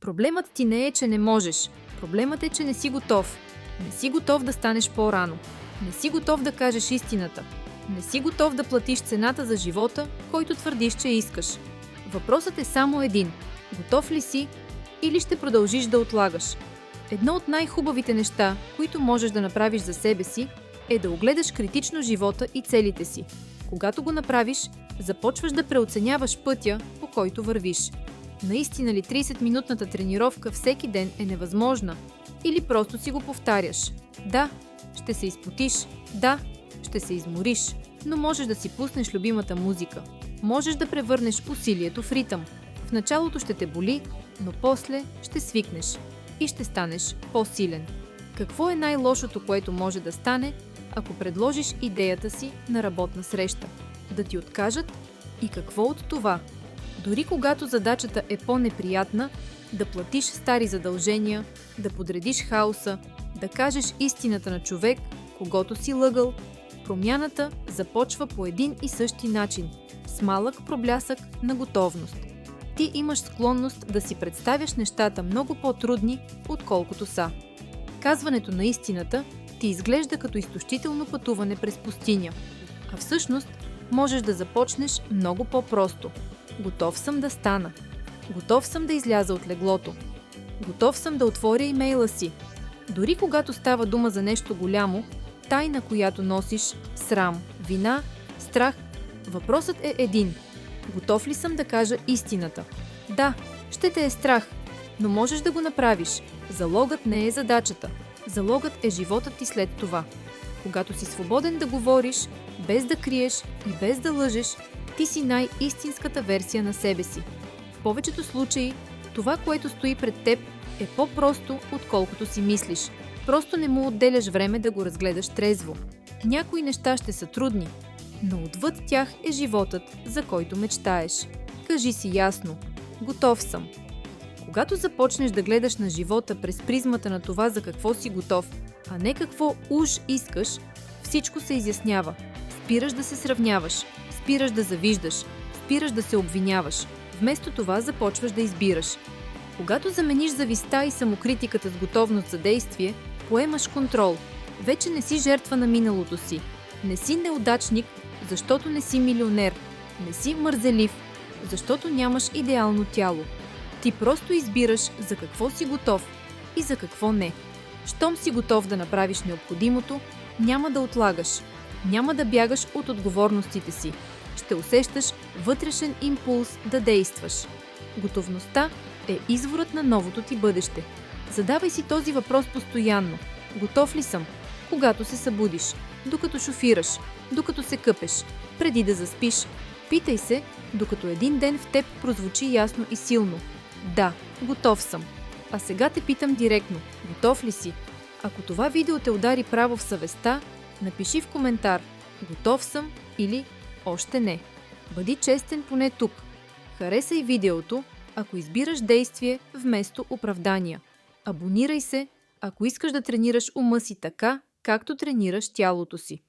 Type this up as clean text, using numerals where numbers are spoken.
Проблемът ти не е, че не можеш. Проблемът е, че не си готов. Не си готов да станеш по-рано. Не си готов да кажеш истината. Не си готов да платиш цената за живота, който твърдиш, че искаш. Въпросът е само един. Готов ли си или ще продължиш да отлагаш? Едно от най-хубавите неща, които можеш да направиш за себе си, е да огледаш критично живота и целите си. Когато го направиш, започваш да преоценяваш пътя, по който вървиш. Наистина ли 30-минутната тренировка всеки ден е невъзможна? Или просто си го повтаряш? Да, ще се изпотиш, да, ще се измориш, но можеш да си пуснеш любимата музика. Можеш да превърнеш усилието в ритъм. В началото ще те боли, но после ще свикнеш и ще станеш по-силен. Какво е най-лошото, което може да стане, ако предложиш идеята си на работна среща? Да ти откажат? И какво от това? Дори когато задачата е по-неприятна, да платиш стари задължения, да подредиш хаоса, да кажеш истината на човек, когото си лъгал, промяната започва по един и същи начин, с малък проблясък на готовност. Ти имаш склонност да си представяш нещата много по-трудни, отколкото са. Казването на истината ти изглежда като изтощително пътуване през пустиня, а всъщност можеш да започнеш много по-просто. Готов съм да стана. Готов съм да изляза от леглото. Готов съм да отворя имейла си. Дори когато става дума за нещо голямо, тайна, която носиш, срам, вина, страх, въпросът е един. Готов ли съм да кажа истината? Да, ще те е страх, но можеш да го направиш. Залогът не е задачата. Залогът е животът ти след това. Когато си свободен да говориш, без да криеш и без да лъжеш, ти си най-истинската версия на себе си. В повечето случаи, това, което стои пред теб, е по-просто, отколкото си мислиш. Просто не му отделяш време да го разгледаш трезво. Някои неща ще са трудни, но отвъд тях е животът, за който мечтаеш. Кажи си ясно: готов съм. Когато започнеш да гледаш на живота през призмата на това за какво си готов, а не какво уж искаш, всичко се изяснява. Спираш да се сравняваш, спираш да завиждаш, спираш да се обвиняваш. Вместо това започваш да избираш. Когато замениш завистта и самокритиката с готовност за действие, поемаш контрол. Вече не си жертва на миналото си. Не си неудачник, защото не си милионер. Не си мързелив, защото нямаш идеално тяло. Ти просто избираш за какво си готов и за какво не. Щом си готов да направиш необходимото, няма да отлагаш. Няма да бягаш от отговорностите си. Ще усещаш вътрешен импулс да действаш. Готовността е изворът на новото ти бъдеще. Задавай си този въпрос постоянно. Готов ли съм? Когато се събудиш, докато шофираш, докато се къпеш, преди да заспиш. Питай се, докато един ден в теб прозвучи ясно и силно. Да, готов съм. А сега те питам директно. Готов ли си? Ако това видео те удари право в съвестта, напиши в коментар: готов съм или още не. Бъди честен поне тук. Харесай видеото, ако избираш действие вместо оправдания. Абонирай се, ако искаш да тренираш ума си така, както тренираш тялото си.